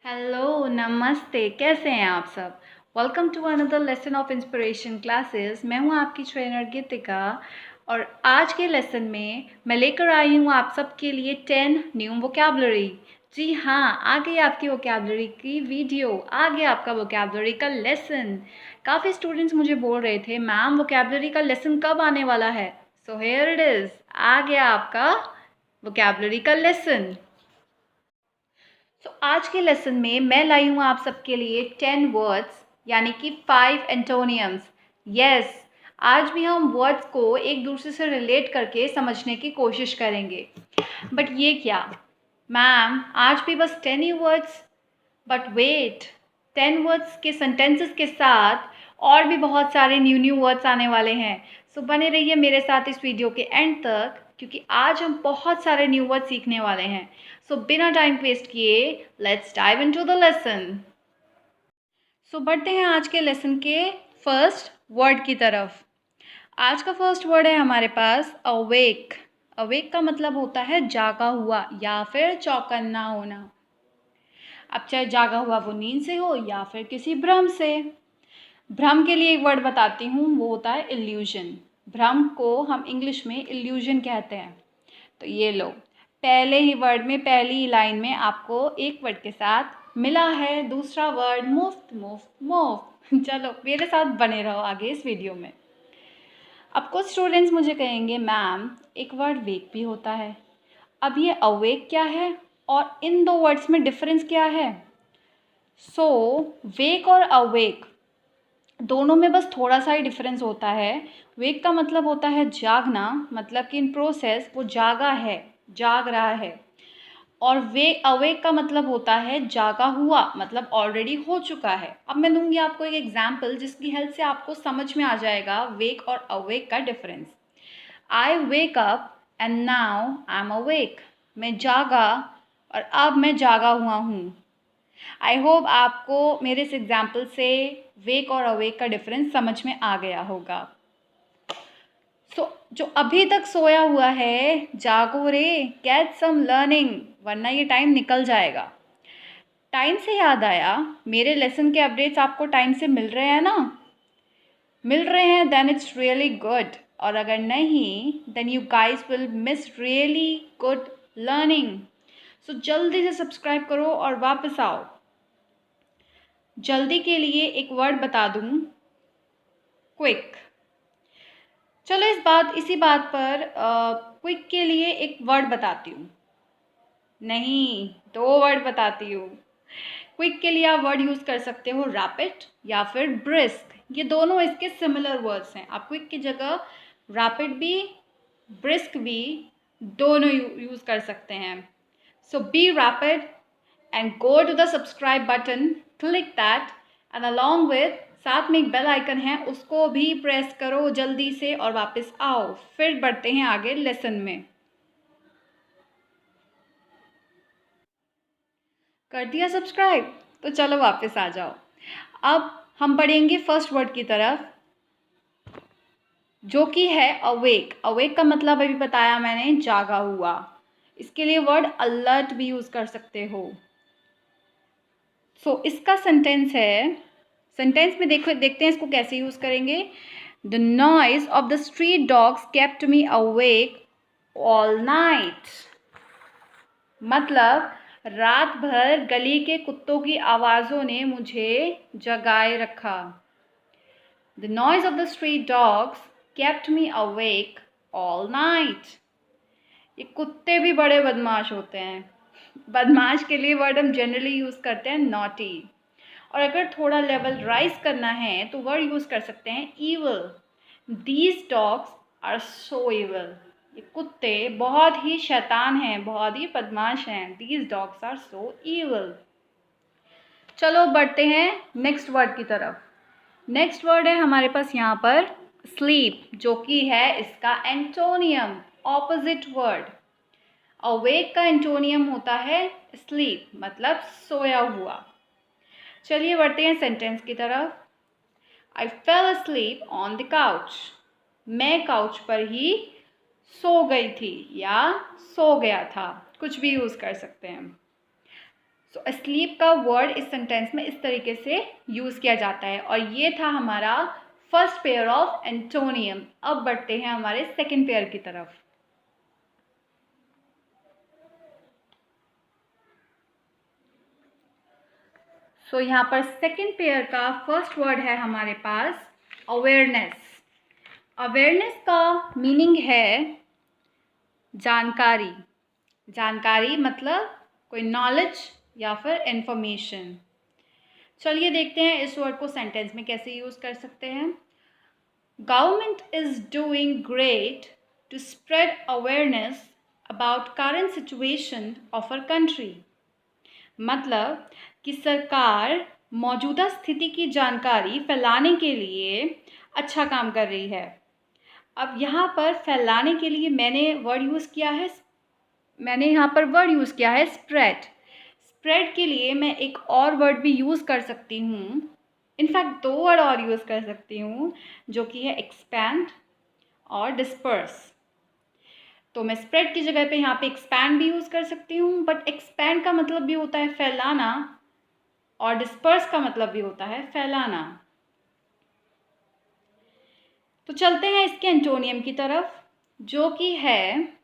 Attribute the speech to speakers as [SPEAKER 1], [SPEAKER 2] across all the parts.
[SPEAKER 1] Hello, नमस्ते, कैसे हैं आप सब। Welcome to another lesson of inspiration classes. मैं हूं आपकी ट्रेनर गीतिका और आज के लेसन में मैं लेकर आई हूं आप सब के लिए 10 न्यू वोकैबुलरी। जी हाँ, आ गई आपकी वोकैबुलरी की वीडियो, आ गया आपका वोकैबुलरी का लेसन। काफ़ी स्टूडेंट्स मुझे बोल रहे थे मैम वोकैबुलरी का लेसन कब आने वाला है। सो हियर इट इज़, आ गया आपका वोकैबुलरी का लेसन। आज के लेसन में मैं लाई हूँ आप सबके लिए 10 वर्ड्स यानी कि 5 एंटोनियम्स। यस, आज भी हम वर्ड्स को एक दूसरे से रिलेट करके समझने की कोशिश करेंगे। बट ये क्या मैम, आज भी बस 10 ही वर्ड्स। बट वेट, 10 वर्ड्स के सेंटेंसेस के साथ और भी बहुत सारे न्यू वर्ड्स आने वाले हैं। सो बने रहिए मेरे साथ इस वीडियो के एंड तक, क्योंकि आज हम बहुत सारे न्यू वर्ड सीखने वाले हैं। सो बिना टाइम वेस्ट किए let's dive into the lesson. So बढ़ते हैं आज के लेसन के फर्स्ट वर्ड की तरफ। आज का फर्स्ट वर्ड है हमारे पास अवेक। अवेक का मतलब होता है जागा हुआ या फिर चौकन्ना होना। अब चाहे जागा हुआ वो नींद से हो या फिर किसी भ्रम से। भ्रम के लिए एक वर्ड बताती हूँ, वो होता है इल्यूजन। भ्रम को हम इंग्लिश में इल्यूजन कहते हैं। तो ये लो, पहले ही वर्ड में, पहली ही लाइन में आपको एक वर्ड के साथ मिला है दूसरा वर्ड मुफ्त मुफ्त मुफ्त। चलो मेरे साथ बने रहो आगे इस वीडियो में। अब कुछ स्टूडेंट्स मुझे कहेंगे मैम एक वर्ड वेक भी होता है। अब ये अवेक क्या है और इन दो वर्ड्स में डिफरेंस क्या है। सो वेक और अवेक दोनों में बस थोड़ा सा ही डिफरेंस होता है। वेक का मतलब होता है जागना, मतलब कि इन प्रोसेस वो जागा है, जाग रहा है। और वे अवेक का मतलब होता है जागा हुआ, मतलब ऑलरेडी हो चुका है। अब मैं दूंगी आपको एक एग्जाम्पल जिसकी हेल्प से आपको समझ में आ जाएगा वेक और अवेक का difference. I wake up and now I am awake. मैं जागा और अब मैं जागा हुआ हूँ। आई होप आपको मेरे इस एग्जाम्पल से वेक और अवेक का डिफरेंस समझ में आ गया होगा। जो अभी तक सोया हुआ है, जागो रे, गेट सम लर्निंग, वरना ये टाइम निकल जाएगा। टाइम से याद आया, मेरे लेसन के अपडेट्स आपको टाइम से मिल रहे हैं ना। मिल रहे हैं देन इट्स रियली गुड, और अगर नहीं then you guys will miss really good learning. So जल्दी से सब्सक्राइब करो और वापस आओ। जल्दी के लिए एक वर्ड बता दूं, क्विक। चलो इसी बात पर क्विक के लिए एक वर्ड बताती हूँ। नहीं, दो वर्ड बताती हूँ। क्विक के लिए आप वर्ड यूज़ कर सकते हो रैपिड या फिर ब्रिस्क। ये दोनों इसके सिमिलर वर्ड्स हैं। आप क्विक की जगह रैपिड भी, ब्रिस्क भी दोनों यूज़ कर सकते हैं। So be rapid and go to the subscribe button, click that and along with साथ में एक बेल आइकन है उसको भी प्रेस करो जल्दी से और वापस आओ। फिर बढ़ते हैं आगे लेसन में। कर दिया सब्सक्राइब तो चलो वापस आ जाओ। अब हम पढ़ेंगे फर्स्ट वर्ड की तरफ जो कि है अवेक। अवेक का मतलब अभी बताया मैंने, जागा हुआ। इसके लिए वर्ड अलर्ट भी यूज़ कर सकते हो। इसका सेंटेंस है, सेंटेंस में देखते हैं इसको कैसे यूज़ करेंगे। The noise of the street dogs kept me awake all night. मतलब रात भर गली के कुत्तों की आवाज़ों ने मुझे जगाए रखा। The noise of the street dogs kept me awake all night. ये कुत्ते भी बड़े बदमाश होते हैं। बदमाश के लिए वर्ड हम जनरली यूज़ करते हैं नॉटी। और अगर थोड़ा लेवल राइज करना है तो वर्ड यूज़ कर सकते हैं evil. These dogs are so evil. ये कुत्ते बहुत ही शैतान हैं, बहुत ही बदमाश हैं। These dogs are so evil. चलो बढ़ते हैं नेक्स्ट वर्ड की तरफ। नेक्स्ट वर्ड है हमारे पास यहाँ पर स्लीप, जो कि है इसका एंटोनियम, ऑपोजिट वर्ड। अवेक का एंटोनियम होता है स्लीप, मतलब सोया हुआ। चलिए बढ़ते हैं सेंटेंस की तरफ। I fell asleep on the couch. मैं काउच पर ही सो गई थी या सो गया था, कुछ भी यूज़ कर सकते हैं। सो asleep का वर्ड इस सेंटेंस में इस तरीके से यूज़ किया जाता है। और ये था हमारा फर्स्ट पेयर ऑफ एंटोनियम। अब बढ़ते हैं हमारे सेकेंड पेयर की तरफ। सो यहाँ पर सेकेंड पेयर का फर्स्ट वर्ड है हमारे पास अवेयरनेस। अवेयरनेस का मीनिंग है जानकारी। जानकारी मतलब कोई नॉलेज या फिर इंफॉर्मेशन। चलिए देखते हैं इस वर्ड को सेंटेंस में कैसे यूज़ कर सकते हैं। Government is doing great to spread awareness about current situation of our country. मतलब कि सरकार मौजूदा स्थिति की जानकारी फैलाने के लिए अच्छा काम कर रही है। अब यहाँ पर फैलाने के लिए मैंने यहाँ पर वर्ड यूज़ किया है स्प्रेड। स्प्रेड के लिए मैं एक और वर्ड भी यूज़ कर सकती हूँ, इनफैक्ट 2 वर्ड और यूज़ कर सकती हूँ, जो कि है एक्सपैंड और डिस्पर्स। तो मैं स्प्रेड की जगह पे यहाँ पे एक्सपैंड भी यूज़ कर सकती हूँ, बट एक्सपैंड का मतलब भी होता है फैलाना और डिस्पर्स का मतलब भी होता है फैलाना। तो चलते हैं इसके एंटोनियम की तरफ, जो कि है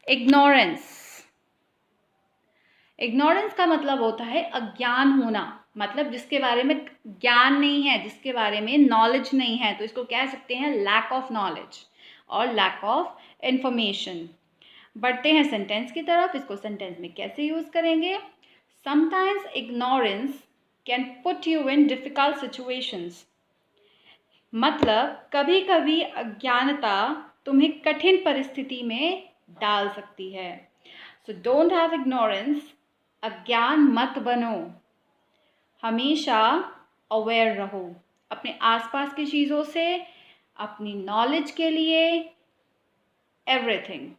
[SPEAKER 1] इग्नोरेंस। इग्नोरेंस का मतलब होता है अज्ञान होना, मतलब जिसके बारे में ज्ञान नहीं है, जिसके बारे में नॉलेज नहीं है, तो इसको कह सकते हैं लैक ऑफ नॉलेज और लैक ऑफ इंफॉर्मेशन। बढ़ते हैं सेंटेंस की तरफ। इसको सेंटेंस में कैसे यूज़ करेंगे। Sometimes ignorance can put you in difficult situations. मतलब कभी कभी अज्ञानता तुम्हें कठिन परिस्थिति में डाल सकती है। सो डोंट हैव इग्नोरेंस, अज्ञान मत बनो, हमेशा अवेयर रहो अपने आसपास की चीज़ों से, अपनी नॉलेज के लिए, एवरीथिंग।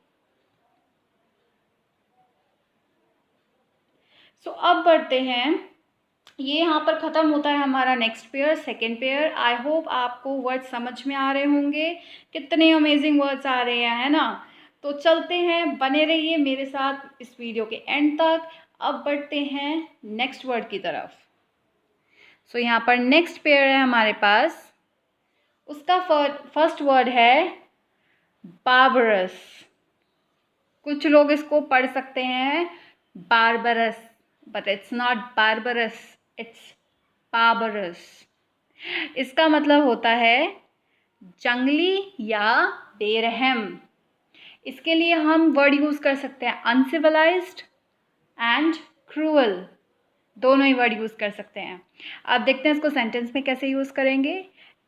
[SPEAKER 1] सो अब बढ़ते हैं, ये यहाँ पर ख़त्म होता है हमारा नेक्स्ट पेयर, सेकेंड पेयर। आई होप आपको वर्ड समझ में आ रहे होंगे, कितने अमेजिंग वर्ड्स आ रहे हैं, है ना। तो चलते हैं, बने रहिए मेरे साथ इस वीडियो के एंड तक। अब बढ़ते हैं नेक्स्ट वर्ड की तरफ। सो यहाँ पर नेक्स्ट पेयर है हमारे पास, उसका फर्स्ट वर्ड है बारबरस। कुछ लोग इसको पढ़ सकते हैं barbarous, but it's not barbarous, it's barbarous. इसका मतलब होता है जंगली या बेरहम। इसके लिए हम वर्ड यूज़ कर सकते हैं अनसिविलाइज्ड एंड क्रूअल, दोनों ही वर्ड यूज़ कर सकते हैं। अब देखते हैं इसको सेंटेंस में कैसे यूज़ करेंगे।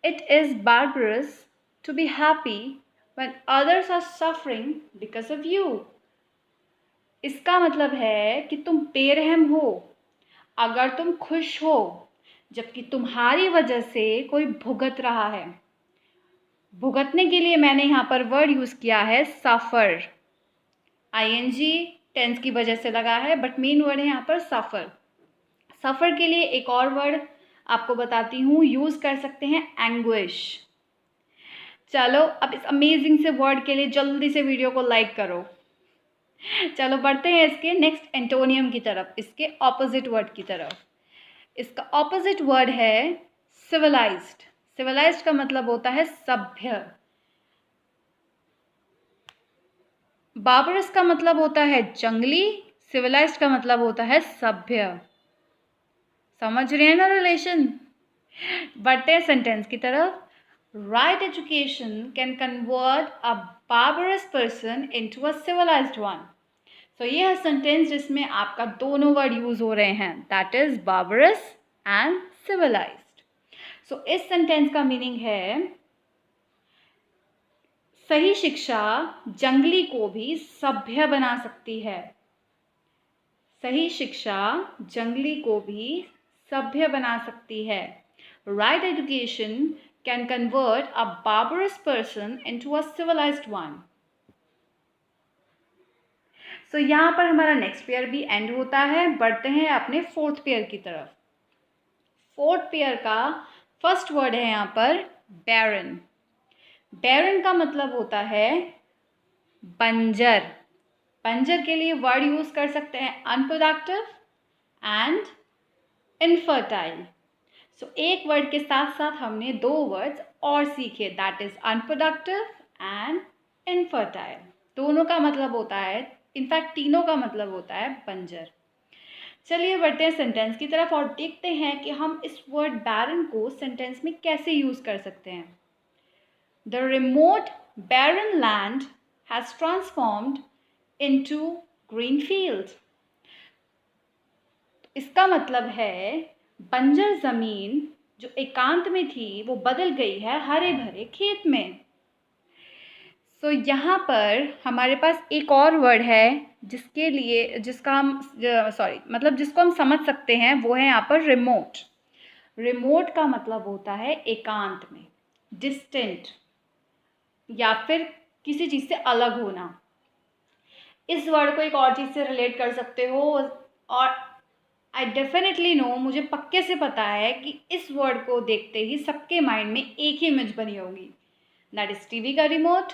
[SPEAKER 1] It is barbarous to be happy when others are suffering because of you. इसका मतलब है कि तुम बेरहम हो अगर तुम खुश हो जबकि तुम्हारी वजह से कोई भुगत रहा है। भुगतने के लिए मैंने यहाँ पर वर्ड यूज़ किया है सफ़र। आईएनजी टेंस की वजह से लगा है, बट मेन वर्ड है यहाँ पर सफ़र। सफ़र के लिए एक और वर्ड आपको बताती हूँ, यूज़ कर सकते हैं एंग्विश। चलो अब इस अमेजिंग से वर्ड के लिए जल्दी से वीडियो को लाइक करो। चलो बढ़ते हैं इसके नेक्स्ट एंटोनियम की तरफ, इसके ऑपोजिट वर्ड की तरफ। इसका ऑपोजिट वर्ड है सिविलाइज्ड। सिविलाइज्ड का मतलब होता है सभ्य। बारबरस का मतलब होता है जंगली, सिविलाइज्ड का मतलब होता है सभ्य। समझ रहे हैं ना रिलेशन। बढ़ते हैं सेंटेंस की तरफ। Right education can convert a barbarous person into a civilised one. तो ये है सेंटेंस जिसमें आपका दोनों वर्ड यूज हो रहे हैं, that is barbarous and civilised. सो इस सेंटेंस का मीनिंग है सही शिक्षा जंगली को भी सभ्य बना सकती है। सही शिक्षा जंगली को भी सभ्य बना सकती है। Right education can convert a barbarous person into a civilised one. So यहाँ पर हमारा नेक्स्ट पेयर भी एंड होता है। बढ़ते हैं अपने फोर्थ पेयर की तरफ। फोर्थ पेयर का फर्स्ट वर्ड है यहाँ पर बैरन। बैरन का मतलब होता है बंजर। बंजर के लिए वर्ड यूज़ कर सकते हैं अनप्रोडक्टिव एंड इनफर्टाइल। सो एक वर्ड के साथ साथ हमने 2 वर्ड्स और सीखे, that is unproductive and infertile. दोनों का मतलब होता है, इनफैक्ट तीनों का मतलब होता है बंजर। चलिए बढ़ते हैं सेंटेंस की तरफ और देखते हैं कि हम इस वर्ड बैरन को सेंटेंस में कैसे यूज कर सकते हैं। The remote barren land has transformed into green field. इसका मतलब है बंजर जमीन जो एकांत में थी वो बदल गई है हरे भरे खेत में। सो यहाँ पर हमारे पास एक और वर्ड है जिसके लिए जिसका हम मतलब जिसको हम समझ सकते हैं, वो है यहाँ पर रिमोट। रिमोट का मतलब होता है एकांत में, डिस्टेंट, या फिर किसी चीज़ से अलग होना। इस वर्ड को एक और चीज़ से रिलेट कर सकते हो, और आई डेफिनेटली नो, मुझे पक्के से पता है कि इस वर्ड को देखते ही सबके माइंड में एक ही इमेज बनी होगी, दैट इज टीवी का रिमोट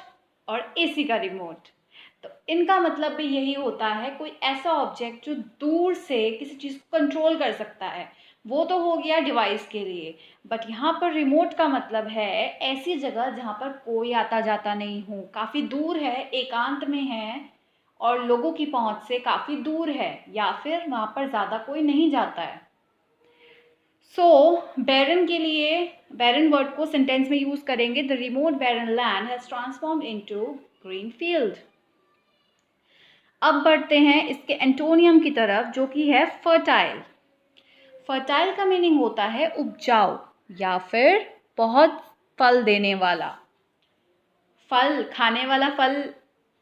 [SPEAKER 1] और एसी का रिमोट। तो इनका मतलब भी यही होता है, कोई ऐसा ऑब्जेक्ट जो दूर से किसी चीज़ को कंट्रोल कर सकता है। वो तो हो गया डिवाइस के लिए, बट यहाँ पर रिमोट का मतलब है ऐसी जगह जहाँ पर कोई आता जाता नहीं हो, काफ़ी दूर है, एकांत में है और लोगों की पहुंच से काफ़ी दूर है, या फिर वहाँ पर ज़्यादा कोई नहीं जाता है। सो बैरन के लिए बैरन वर्ड को सेंटेंस में यूज करेंगे, the remote barren land has transformed into green field. अब बढ़ते हैं इसके एंटोनियम की तरफ, जो कि है फर्टाइल। फर्टाइल का मीनिंग होता है उपजाऊ या फिर बहुत फल देने वाला। फल खाने वाला फल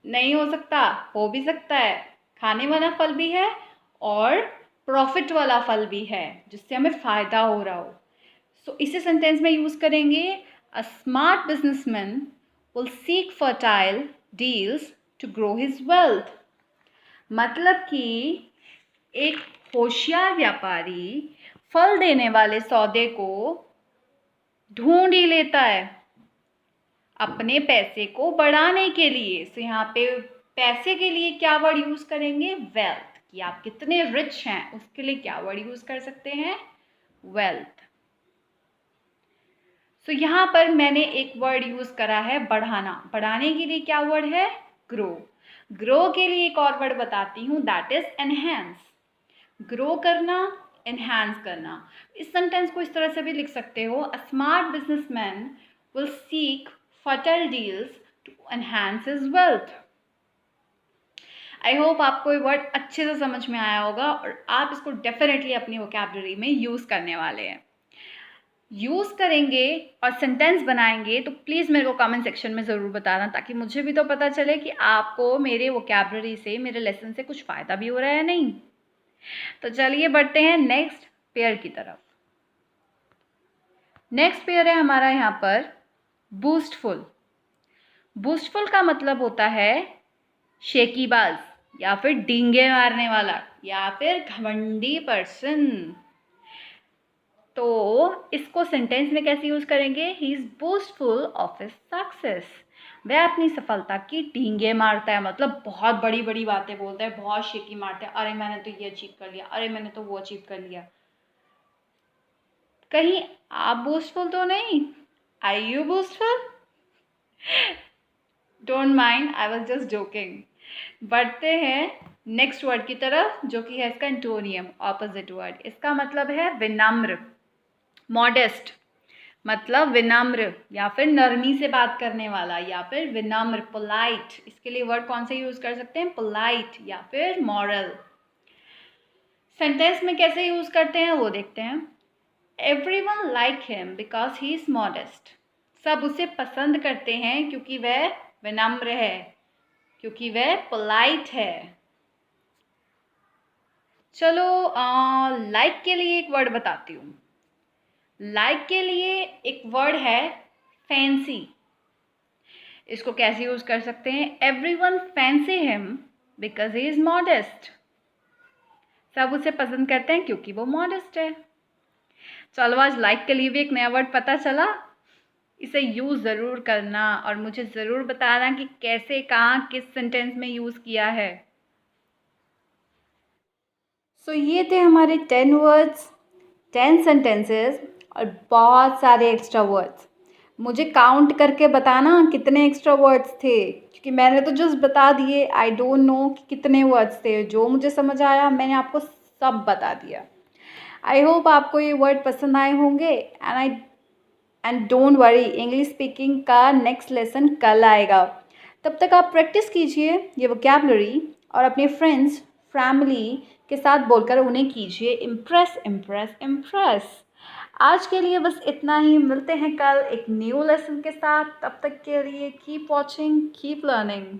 [SPEAKER 1] नहीं हो सकता, हो भी सकता है, खाने वाला फल भी है और प्रॉफिट वाला फल भी है जिससे हमें फ़ायदा हो रहा हो। सो इसे सेंटेंस में यूज़ करेंगे, a smart businessman will seek fertile deals to grow his wealth. मतलब कि एक होशियार व्यापारी फल देने वाले सौदे को ढूंढ ही लेता है अपने पैसे को बढ़ाने के लिए। सो यहाँ पे पैसे के लिए क्या वर्ड यूज करेंगे, वेल्थ, कि आप कितने रिच हैं उसके लिए क्या वर्ड यूज कर सकते हैं, वेल्थ। सो यहाँ पर मैंने एक वर्ड यूज करा है बढ़ाना, बढ़ाने के लिए क्या वर्ड है, ग्रो। ग्रो के लिए एक और वर्ड बताती हूँ, दैट इज एनहेंस। ग्रो करना, एनहांस करना। इस सेंटेंस को इस तरह से भी लिख सकते हो, a smart businessman will seek fertile deals to enhance his wealth. I hope आपको ये वर्ड अच्छे से समझ में आया होगा और आप इसको डेफिनेटली अपनी वोकैबुलरी में यूज़ करने वाले हैं। यूज़ करेंगे और सेंटेंस बनाएंगे तो प्लीज़ मेरे को कमेंट सेक्शन में ज़रूर बताना, ताकि मुझे भी तो पता चले कि आपको मेरे वोकैबुलरी से, मेरे लेसन से कुछ फ़ायदा भी हो रहा है या नहीं। तो चलिए बढ़ते हैं नेक्स्ट पेयर की तरफ। नेक्स्ट पेयर है हमारा यहाँ पर बूस्टफुल। बूस्टफुल का मतलब होता है शेकीबाज या फिर डींगे मारने वाला या फिर घमंडी पर्सन। तो इसको सेंटेंस में कैसे यूज करेंगे, he is boastful of his success. वह अपनी सफलता की डींगे मारता है, मतलब बहुत बड़ी बड़ी बातें बोलता है, बहुत शेकी मारता है, अरे मैंने तो ये अचीव कर लिया, अरे मैंने तो वो अचीव कर लिया। कहीं आप बूस्टफुल तो नहीं, I you boastful? Don't mind, I was just joking. बढ़ते हैं नेक्स्ट वर्ड की तरफ, जो कि है इसका एंटोनियम, ऑपोजिट वर्ड। इसका मतलब है विनम्र, मॉडेस्ट, मतलब विनम्र या फिर नरमी से बात करने वाला, या फिर विनम्र, पोलाइट। इसके लिए वर्ड कौन से यूज कर सकते हैं, पोलाइट या फिर मॉरल। सेंटेंस में कैसे यूज करते हैं वो देखते हैं। Everyone like him because he is modest. सब उसे पसंद करते हैं क्योंकि वह विनम्र है, क्योंकि वह पोलाइट है। चलो लाइक के लिए एक वर्ड बताती हूँ। लाइक के लिए एक वर्ड है फैंसी। इसको कैसे यूज कर सकते हैं, everyone fancy him because he is modest. सब उसे पसंद करते हैं क्योंकि वो मॉडेस्ट है। चलो आज लाइक के लिए भी एक नया वर्ड पता चला, इसे यूज़ ज़रूर करना और मुझे ज़रूर बताना कि कैसे, कहाँ, किस सेंटेंस में यूज़ किया है। सो ये थे हमारे 10 वर्ड्स, 10 सेंटेंसेस और बहुत सारे एक्स्ट्रा वर्ड्स। मुझे काउंट करके बताना कितने एक्स्ट्रा वर्ड्स थे, क्योंकि मैंने तो जस्ट बता दिए। आई डोंट नो कि कितने वर्ड्स थे। जो मुझे समझ आया मैंने आपको सब बता दिया। आई होप आपको ये वर्ड पसंद आए होंगे। And don't worry, English speaking का नेक्स्ट लेसन कल आएगा। तब तक आप प्रैक्टिस कीजिए ये वोकैबुलरी और अपने फ्रेंड्स, फैमिली के साथ बोलकर उन्हें कीजिए इम्प्रेस, इम्प्रेस, इम्प्रेस। आज के लिए बस इतना ही। मिलते हैं कल एक न्यू लेसन के साथ। तब तक के लिए कीप वॉचिंग, कीप लर्निंग।